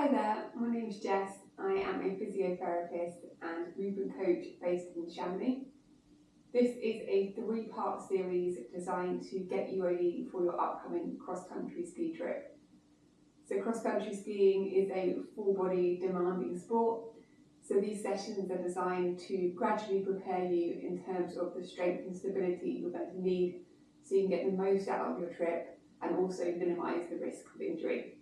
Hi there, my name is Jess. I am a physiotherapist and movement coach based in Chamonix. This is a 3-part series designed to get you ready for your upcoming cross-country ski trip. So cross-country skiing is a full-body demanding sport, so these sessions are designed to gradually prepare you in terms of the strength and stability you're going to need so you can get the most out of your trip and also minimise the risk of injury.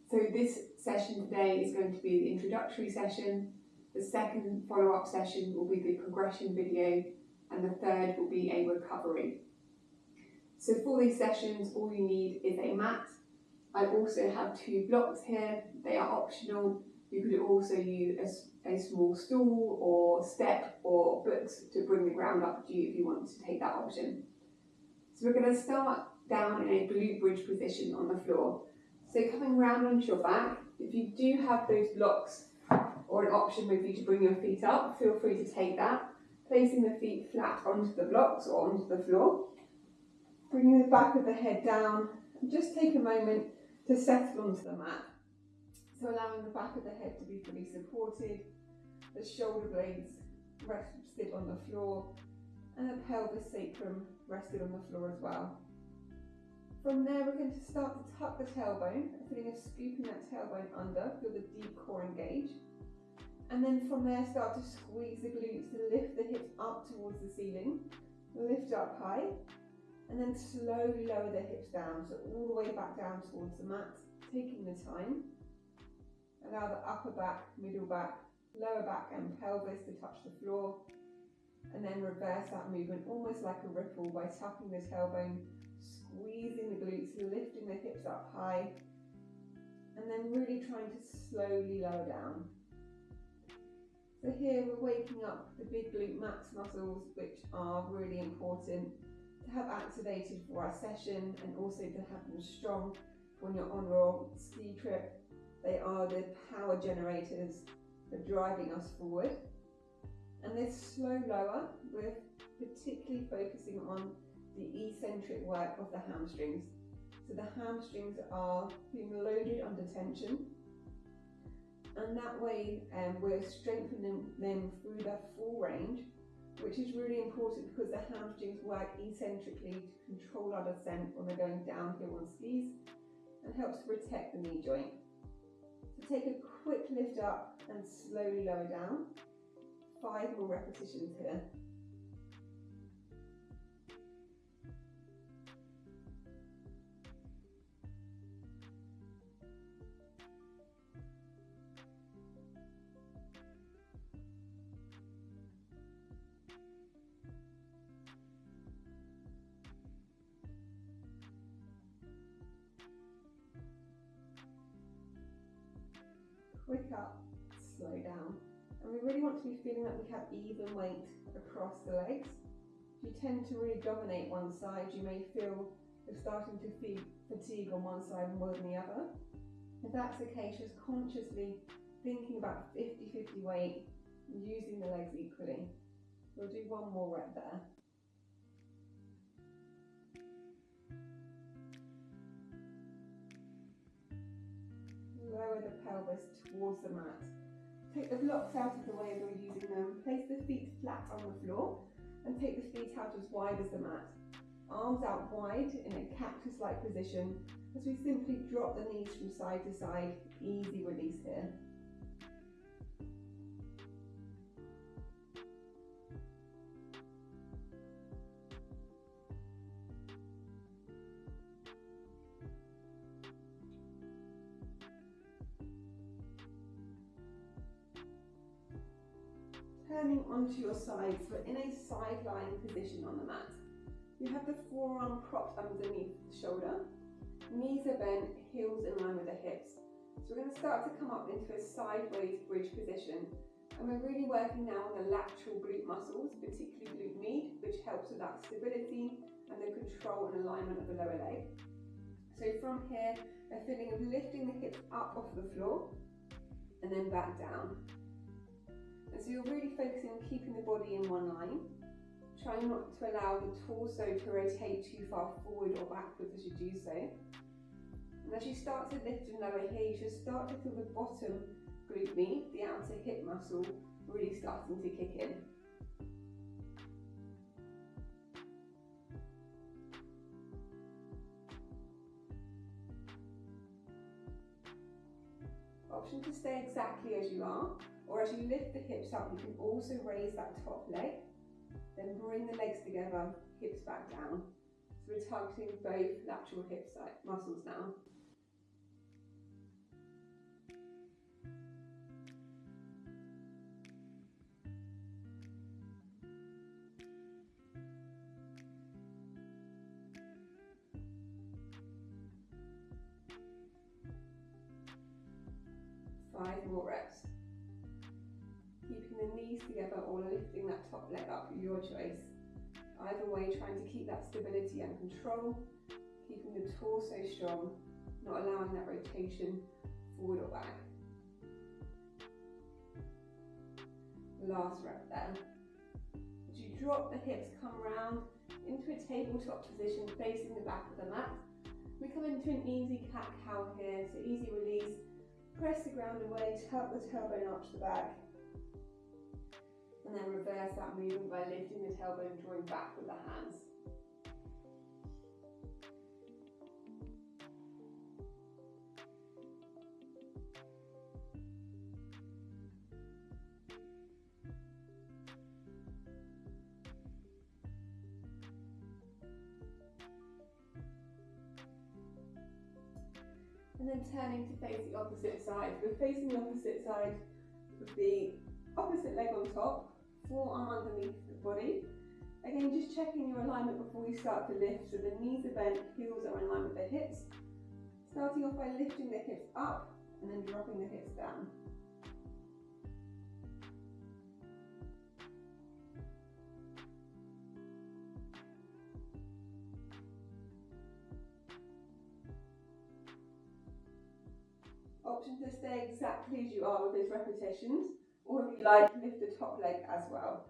So this session today is going to be the introductory session, the second follow-up session will be the progression video, and the third will be a recovery. So for these sessions, all you need is a mat. I also have 2 blocks here, they are optional. You could also use a small stool or step or books to bring the ground up to you if you want to take that option. So we're going to start down in a glute bridge position on the floor. So coming round onto your back, if you do have those blocks or an option with you to bring your feet up, feel free to take that. Placing the feet flat onto the blocks or onto the floor. Bringing the back of the head down and just take a moment to settle onto the mat. So allowing the back of the head to be fully supported, the shoulder blades rested on the floor and the pelvis sacrum rested on the floor as well. From there, we're going to start to tuck the tailbone, a feeling of scooping that tailbone under, feel the deep core engage. And then from there, start to squeeze the glutes to lift the hips up towards the ceiling, lift up high, and then slowly lower the hips down, so all the way back down towards the mat, taking the time. Allow the upper back, middle back, lower back and pelvis to touch the floor, and then reverse that movement almost like a ripple by tucking the tailbone, squeezing the glutes, lifting the hips up high, and then really trying to slowly lower down. So here we're waking up the big glute max muscles, which are really important to have activated for our session and also to have them strong when you're on your ski trip. They are the power generators for driving us forward. And this slow lower, we're particularly focusing on the eccentric work of the hamstrings. So the hamstrings are being loaded under tension, and that way we're strengthening them through their full range, which is really important because the hamstrings work eccentrically to control our descent when we're going downhill on skis and helps to protect the knee joint. So take a quick lift up and slowly lower down. 5 more repetitions here. Quick up, slow down. And we really want to be feeling that we have even weight across the legs. If you tend to really dominate one side, you may feel you're starting to feel fatigue on one side more than the other. If that's the case, just consciously thinking about 50-50 weight, using the legs equally. We'll do 1 more rep there. Lower the pelvis towards the mat. Take the blocks out of the way as we're using them. Place the feet flat on the floor and take the feet out as wide as the mat. Arms out wide in a cactus-like position as we simply drop the knees from side to side. Easy release here. Turning onto your sides, we're in a side lying position on the mat. You have the forearm propped underneath the shoulder, knees are bent, heels in line with the hips. So we're going to start to come up into a sideways bridge position, and we're really working now on the lateral glute muscles, particularly glute med, which helps with that stability and the control and alignment of the lower leg. So from here, a feeling of lifting the hips up off the floor and then back down. And so you're really focusing on keeping the body in one line, trying not to allow the torso to rotate too far forward or backwards as you do so. And as you start to lift and lower here, you should start to feel the bottom glute med, the outer hip muscle, really starting to kick in. Option to stay exactly as you are, or as you lift the hips up, you can also raise that top leg, then bring the legs together, hips back down. So we're targeting both lateral hip muscles now. Five more reps. Keeping the knees together or lifting that top leg up, your choice. Either way, trying to keep that stability and control, keeping the torso strong, not allowing that rotation forward or back. Last rep there. As you drop the hips, come round into a tabletop position facing the back of the mat. We come into an easy cat-cow here, so easy release. Press the ground away, tuck the tailbone, arch the back. And then reverse that movement by lifting the tailbone, drawing back with the hands. And then turning to face the opposite side. We're facing the opposite side with the opposite leg on top, forearm underneath the body. Again, just checking your alignment before we start to lift. So the knees are bent, heels are in line with the hips. Starting off by lifting the hips up and then dropping the hips down. Option to stay exactly as you are with those repetitions, or if you like, lift the top leg as well.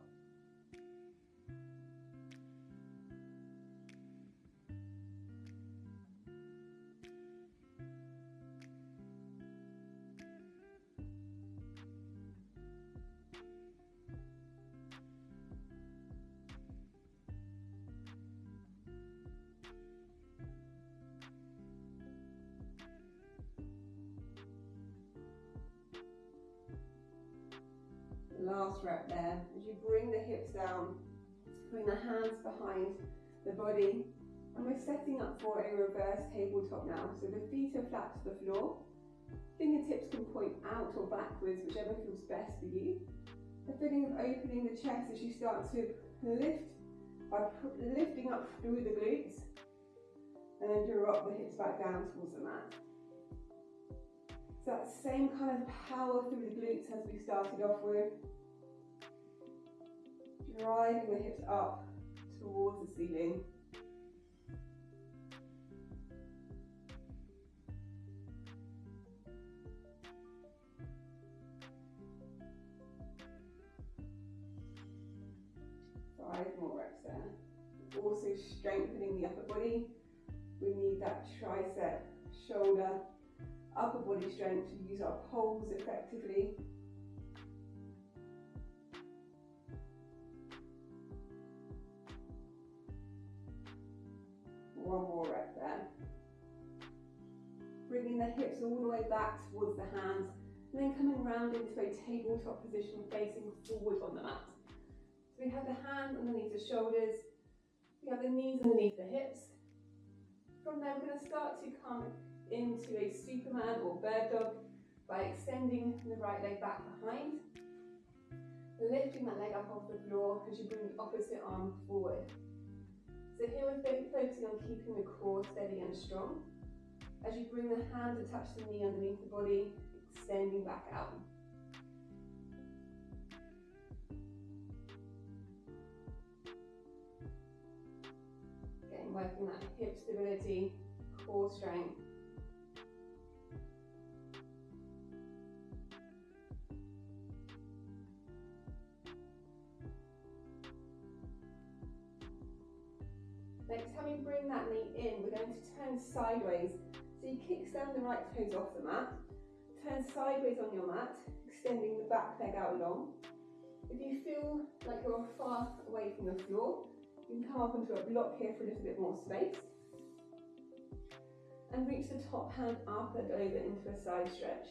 Last rep there. As you bring the hips down, bring the hands behind the body, and we're setting up for a reverse tabletop now. So the feet are flat to the floor, fingertips can point out or backwards, whichever feels best for you. A feeling of opening the chest as you start to lift by lifting up through the glutes, and then drop the hips back down towards the mat. So that same kind of power through the glutes as we started off with. Driving the hips up towards the ceiling. Five more reps there. Also strengthening the upper body. We need that tricep, shoulder, upper body strength to use our poles effectively. One more rep there. Bringing the hips all the way back towards the hands, and then coming round into a tabletop position facing forward on the mat. So we have the hands underneath the shoulders, we have the knees underneath the hips. From there, we're going to start to come into a Superman or bird dog by extending the right leg back behind, lifting that leg up off the floor as you bring the opposite arm forward. So here we're focusing on keeping the core steady and strong. As you bring the hand to touch the knee underneath the body, extending back out. Again, working that hip stability, core strength. Next time you bring that knee in, we're going to turn sideways So you kick stand the right toes off the mat, turn sideways on your mat, extending the back leg out long. If you feel like you're far away from the floor, you can come up onto a block here for a little bit more space. And reach the top hand up and over into a side stretch.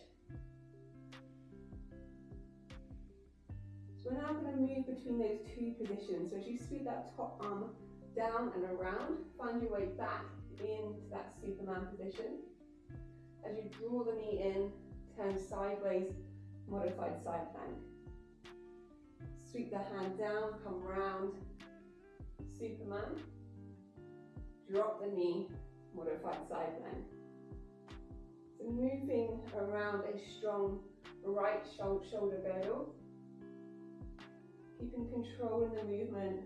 So we're now going to move between those two positions. So as you sweep that top arm down and around, find your way back into that Superman position. As you draw the knee in, turn sideways, modified side plank. Sweep the hand down, come round, Superman. Drop the knee, modified side plank. So moving around a strong right shoulder girdle. Keeping control in the movement.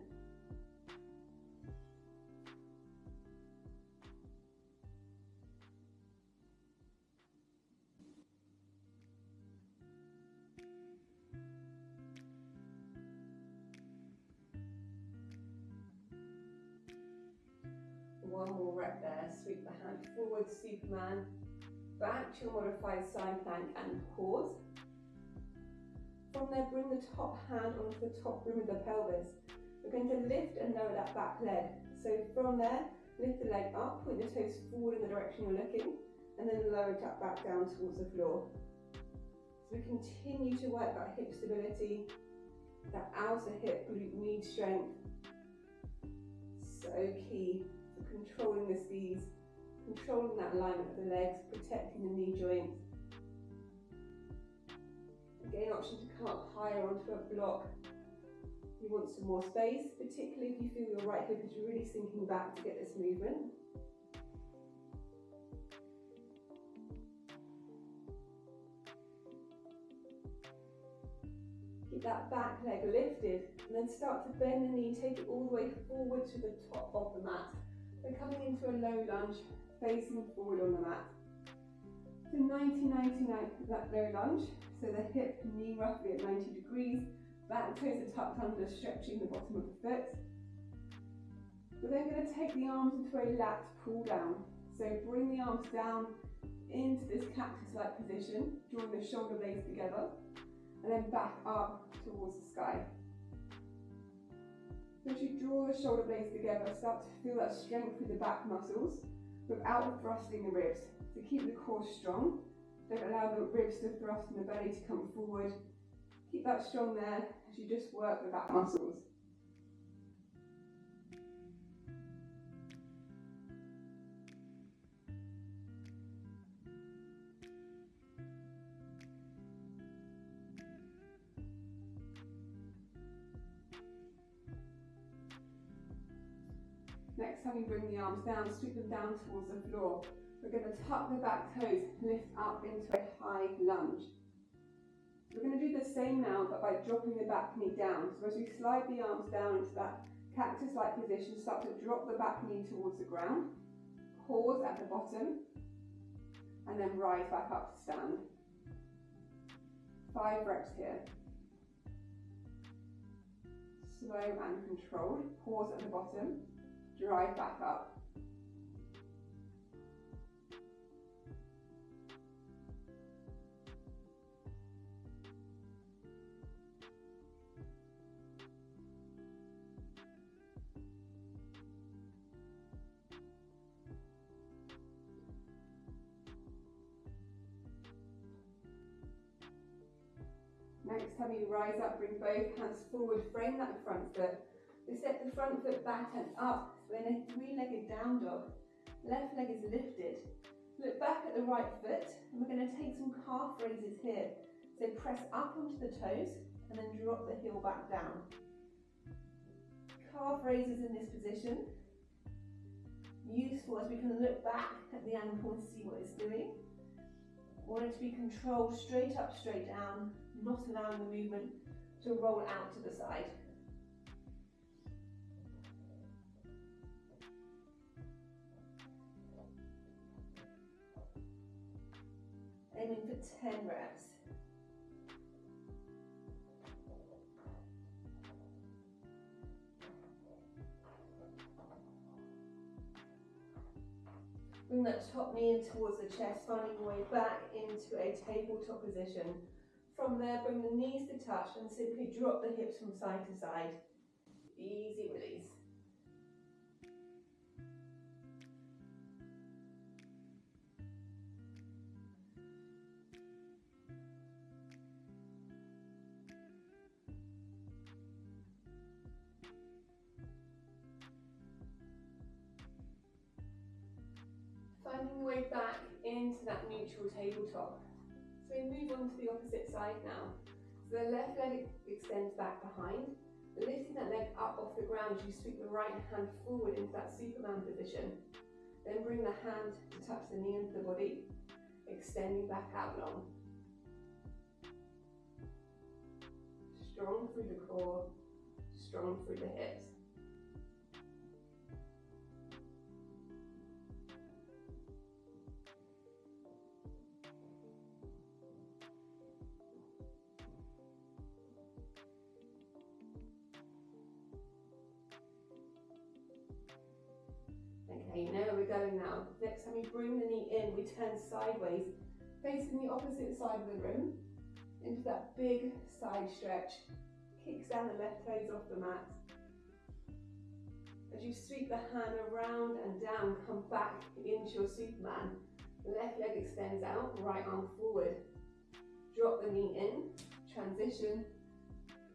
One more rep there. Sweep the hand forward, Superman. Back to your modified side plank and pause. From there, bring the top hand onto the top rim of the pelvis. We're going to lift and lower that back leg. So from there, lift the leg up, point the toes forward in the direction you're looking, and then lower it back down towards the floor. So we continue to work that hip stability, that outer hip glute med strength. So key for controlling the skis, controlling that alignment of the legs, protecting the knee joints. Again, option to come up higher onto a block. You want some more space, particularly if you feel your right hip is really sinking back to get this movement. Keep that back leg lifted and then start to bend the knee, take it all the way forward to the top of the mat. We're coming into a low lunge, facing forward on the mat. So 90-99 that low lunge, so the hip, knee roughly at 90 degrees, back toes are tucked under, stretching the bottom of the foot. We're then going to take the arms into a lat pull down. So bring the arms down into this cactus-like position, drawing the shoulder blades together, and then back up towards the sky. So as you draw the shoulder blades together, start to feel that strength through the back muscles without thrusting the ribs. So keep the core strong. Don't allow the ribs to thrust and the belly to come forward. Keep that strong there as you just work the back muscles. Next time you bring the arms down, sweep them down towards the floor. We're going to tuck the back toes, lift up into a high lunge. We're going to do the same now, but by dropping the back knee down. So as we slide the arms down into that cactus-like position, start to drop the back knee towards the ground. Pause at the bottom, and then rise back up to stand. 5 reps here. Slow and controlled. Pause at the bottom. Drive back up. Next time you rise up, bring both hands forward, frame that front foot. We step the front foot back and up. We're in a 3-legged down dog. Left leg is lifted. Look back at the right foot, and we're going to take some calf raises here. So press up onto the toes, and then drop the heel back down. Calf raises in this position. Useful as we can look back at the ankle and see what it's doing. Want it to be controlled straight up, straight down, not allowing the movement to roll out to the side. Aiming for 10 reps. Bring that top knee in towards the chest, finding your way back into a tabletop position. From there, bring the knees to touch and simply drop the hips from side to side. Easy release. Finding your way back into that neutral tabletop. So we move on to the opposite side now. So the left leg extends back behind, lifting that leg up off the ground as you sweep the right hand forward into that Superman position. Then bring the hand to touch the knee into the body, extending back out long. Strong through the core, strong through the hips. Okay, now we're going now. Next time we bring the knee in, we turn sideways, facing the opposite side of the room, into that big side stretch. Kicks down the left toes off the mat. As you sweep the hand around and down, come back into your Superman. Left leg extends out, right arm forward. Drop the knee in, transition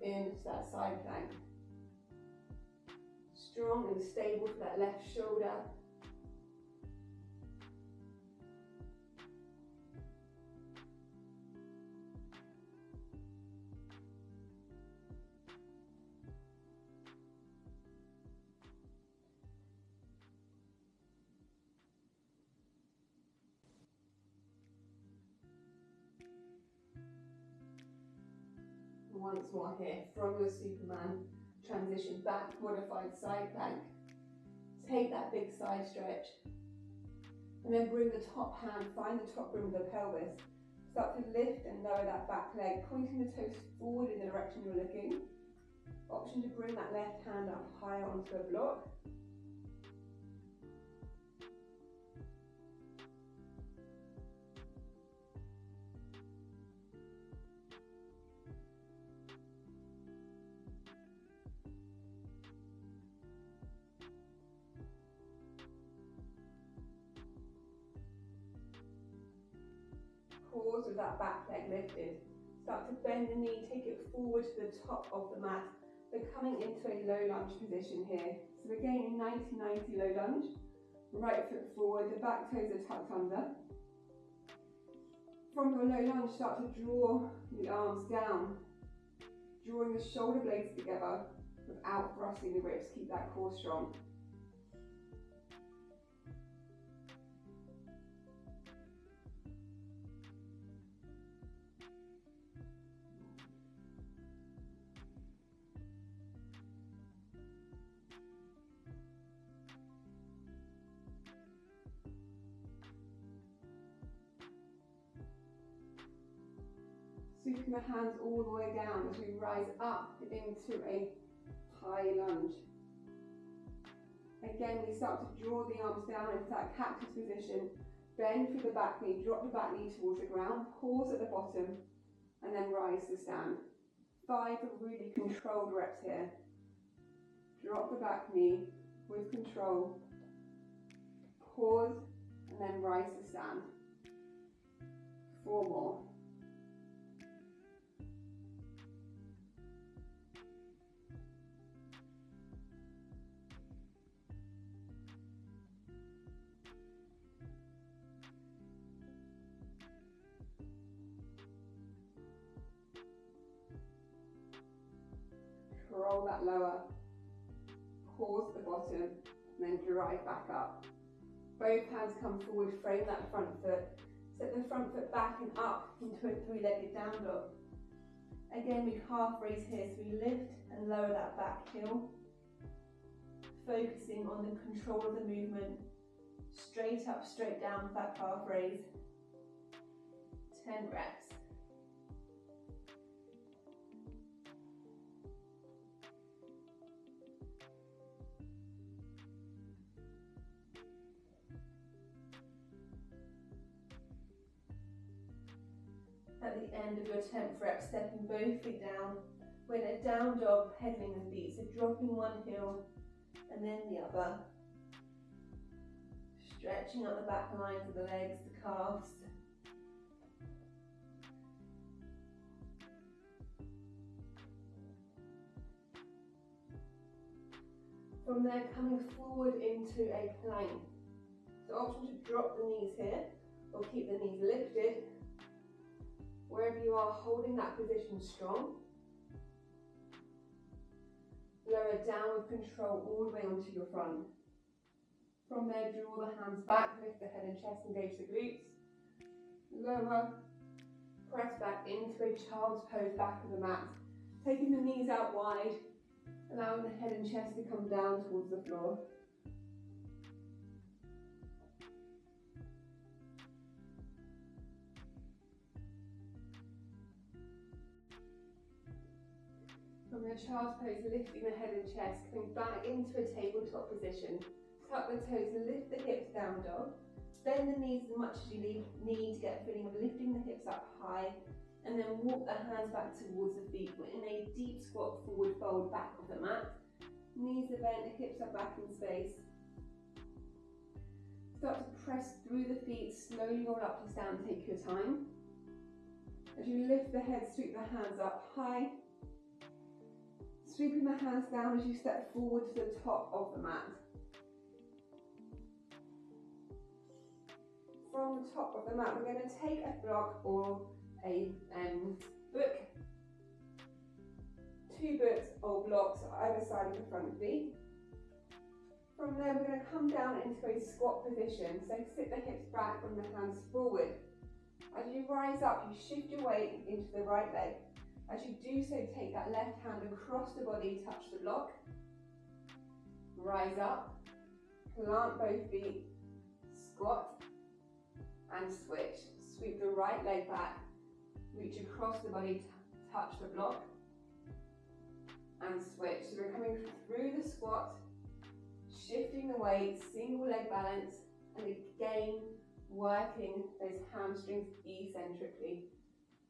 into that side plank. Strong and stable for that left shoulder. Once more here, from your Superman, transition back, modified side plank. Take that big side stretch. And then bring the top hand, find the top rim of the pelvis. Start to lift and lower that back leg, pointing the toes forward in the direction you're looking. Option to bring that left hand up higher onto a block. Pause with that back leg lifted. Start to bend the knee, take it forward to the top of the mat. We're coming into a low lunge position here. So we're getting a 90-90 low lunge. Right foot forward, the back toes are tucked under. From your low lunge, start to draw the arms down, drawing the shoulder blades together without thrusting the ribs. Keep that core strong. Sweeping the hands all the way down as we rise up into a high lunge. Again, we start to draw the arms down into that cactus position. Bend through the back knee, drop the back knee towards the ground, pause at the bottom, and then rise to stand. 5 really controlled reps here. Drop the back knee with control, pause, and then rise to stand. 4 more. Roll that lower, pause at the bottom, and then drive back up. Both hands come forward, frame that front foot, step the front foot back and up into a 3-legged down dog. Again, we half raise here, so we lift and lower that back heel, focusing on the control of the movement, straight up, straight down, back half raise. 10 reps. at the end of your 10th rep, stepping both feet down. We're in a down dog, pedaling the feet, so dropping one heel and then the other. Stretching out the back lines of the legs, the calves. From there, coming forward into a plank. So option to drop the knees here, or keep the knees lifted. Wherever you are, holding that position strong. Lower down with control all the way onto your front. From there, draw the hands back, lift the head and chest, engage the glutes. Lower, press back into a child's pose, back of the mat. Taking the knees out wide, allowing the head and chest to come down towards the floor. From the child's pose, lifting the head and chest, coming back into a tabletop position. Tuck the toes, lift the hips, down dog. Bend the knees as much as you need to get a feeling of lifting the hips up high, and then walk the hands back towards the feet. We're in a deep squat, forward fold, back of the mat. Knees are bent, hips are back in space. Start to press through the feet, slowly roll up to stand, take your time. As you lift the head, sweep the hands up high. Sweeping the hands down as you step forward to the top of the mat. From the top of the mat, we're going to take a block or a book. 2 books or blocks either side of the front feet. From there, we're going to come down into a squat position. So sit the hips back, bring the hands forward. As you rise up, you shift your weight into the right leg. As you do so, take that left hand across the body, touch the block. Rise up, plant both feet, squat, and switch. Sweep the right leg back, reach across the body, touch the block, and switch. So we're coming through the squat, shifting the weight, single leg balance, and again, working those hamstrings eccentrically,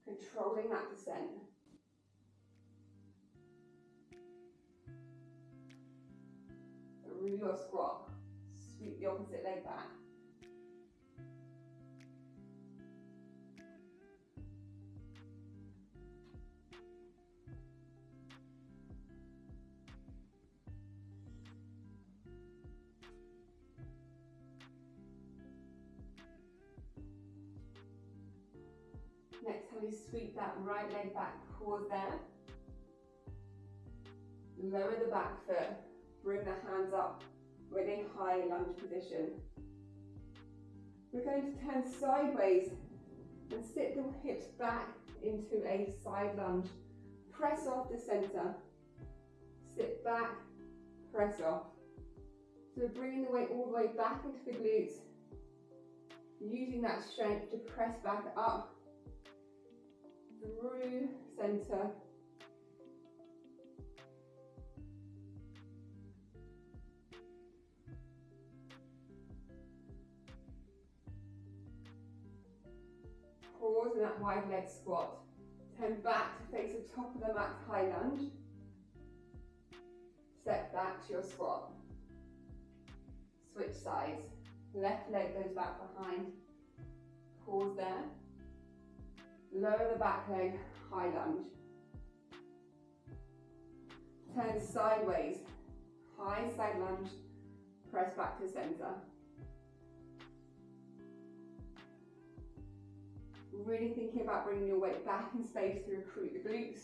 controlling that descent. Through your squat, sweep the opposite leg back. Next time you sweep that right leg back, pause there. Lower the back foot, bring the hands up. We're in a high lunge position. We're going to turn sideways and sit the hips back into a side lunge. Press off the center. Sit back, press off. So we're bringing the weight all the way back into the glutes, using that strength to press back up through center. Pause in that wide leg squat. Turn back to face the top of the mat, high lunge. Step back to your squat. Switch sides. Left leg goes back behind. Pause there. Lower the back leg, high lunge. Turn sideways, high side lunge, press back to center. Really thinking about bringing your weight back in space to recruit the glutes.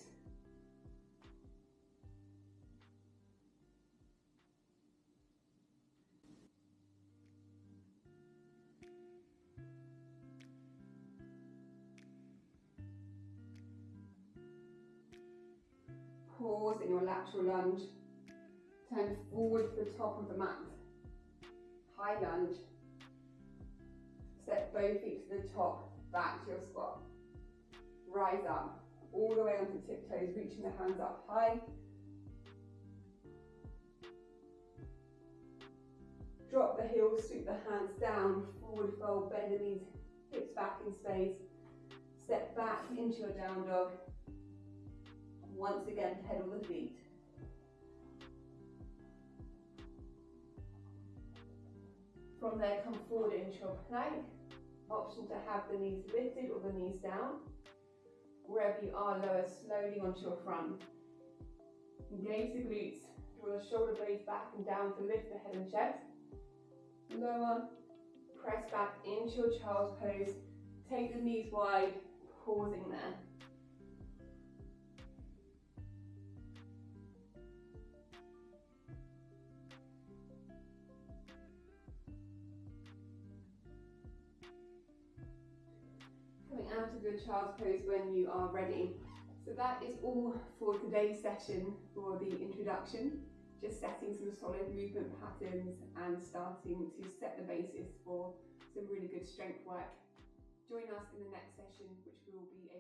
Pause in your lateral lunge. Turn forward to the top of the mat. High lunge. Step both feet to the top, back to your squat. Rise up, all the way onto tiptoes, reaching the hands up high. Drop the heels, sweep the hands down, forward fold, bend the knees, hips back in space. Step back into your down dog. Once again, pedal the feet. From there, come forward into your plank. Option to have the knees lifted or the knees down. Wherever you are, lower slowly onto your front. Engage the glutes. Draw the shoulder blades back and down to lift the head and chest. Lower. Press back into your child's pose. Take the knees wide, pausing there. Coming out of your child's pose when you are ready. So that is all for today's session for the introduction. Just setting some solid movement patterns and starting to set the basis for some really good strength work. Join us in the next session, which will be a